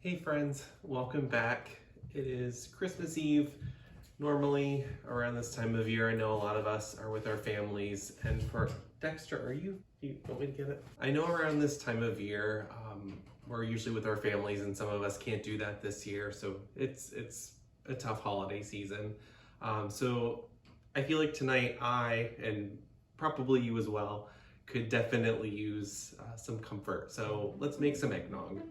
Hey friends, welcome back. It is Christmas Eve. Normally around this time of year, I know a lot of us are with our families, and for Dexter, do you want me to get it? I know around this time of year, we're usually with our families and some of us can't do that this year, so it's a tough holiday season. So I feel like tonight and probably you as well, could definitely use some comfort. So let's make some eggnog.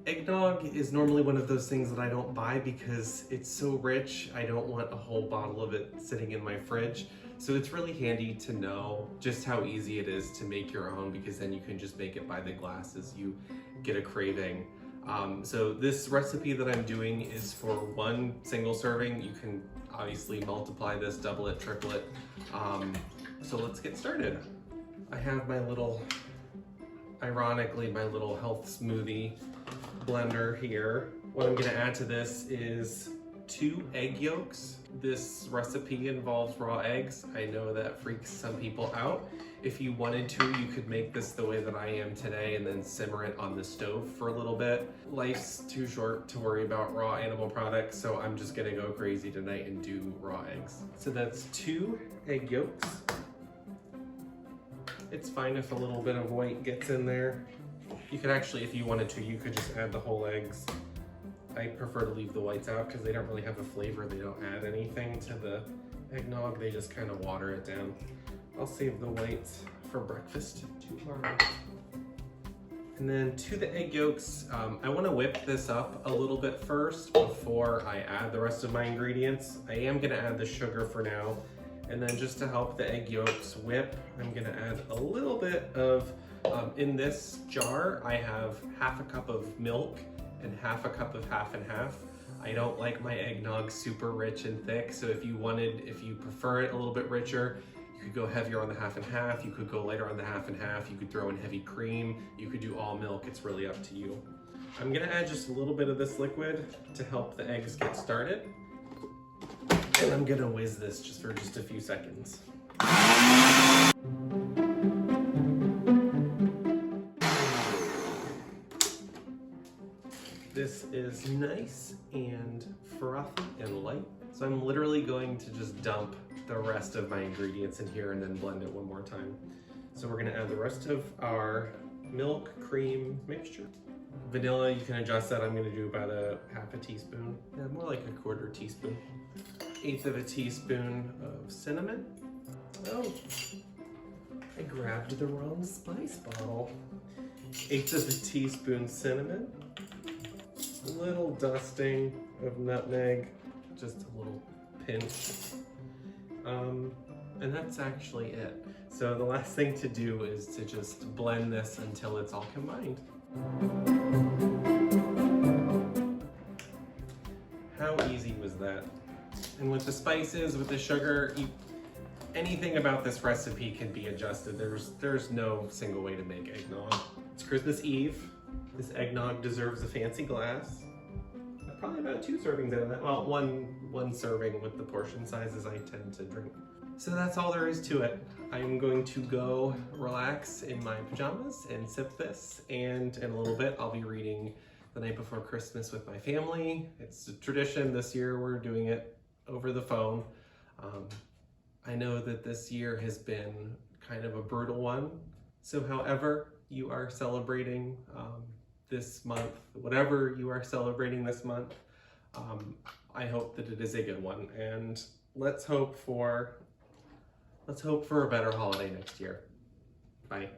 Eggnog is normally one of those things that I don't buy because it's so rich. I don't want a whole bottle of it sitting in my fridge. So it's really handy to know just how easy it is to make your own, because then you can just make it by the glass as you get a craving. So this recipe that I'm doing is for one single serving. You can obviously multiply this, double it, triple it. So let's get started. I have my little health smoothie blender here. What I'm gonna add to this is 2 egg yolks. This recipe involves raw eggs. I know that freaks some people out. If you wanted to, you could make this the way that I am today and then simmer it on the stove for a little bit. Life's too short to worry about raw animal products, so I'm just gonna go crazy tonight and do raw eggs. So that's 2 egg yolks. It's fine if a little bit of white gets in there. You could actually, if you wanted to, you could just add the whole eggs. I prefer to leave the whites out because they don't really have a flavor. They don't add anything to the eggnog. They just kind of water it down. I'll save the whites for breakfast tomorrow. And then to the egg yolks, I want to whip this up a little bit first before I add the rest of my ingredients. I am going to add the sugar for now. And then just to help the egg yolks whip, I'm gonna add a little bit of, in this jar, I have half a cup of milk and half a cup of half and half. I don't like my eggnog super rich and thick, so if you prefer it a little bit richer, you could go heavier on the half and half, you could go lighter on the half and half, you could throw in heavy cream, you could do all milk, it's really up to you. I'm gonna add just a little bit of this liquid to help the eggs get started. And I'm gonna whiz this just for a few seconds. This is nice and frothy and light. So I'm literally going to just dump the rest of my ingredients in here and then blend it one more time. So we're gonna add the rest of our milk cream mixture. Vanilla, you can adjust that. I'm gonna do about a half a teaspoon. Yeah, more like a quarter teaspoon. 1/8 of a teaspoon of cinnamon. Oh, I grabbed the wrong spice bottle. 1/8 of a teaspoon cinnamon. A little dusting of nutmeg, just a little pinch. And that's actually it. So the last thing to do is to just blend this until it's all combined. How easy was that? And with the spices, with the sugar, anything about this recipe can be adjusted. There's no single way to make eggnog. It's Christmas Eve. This eggnog deserves a fancy glass. Probably about 2 servings out of that. Well, one serving with the portion sizes I tend to drink. So that's all there is to it. I'm going to go relax in my pajamas and sip this, and in a little bit I'll be reading The Night Before Christmas with my family. It's a tradition. This year we're doing it over the phone. I know that this year has been kind of a brutal one. So however you are celebrating this month, whatever you are celebrating this month, I hope that it is a good one. And let's hope for a better holiday next year. Bye.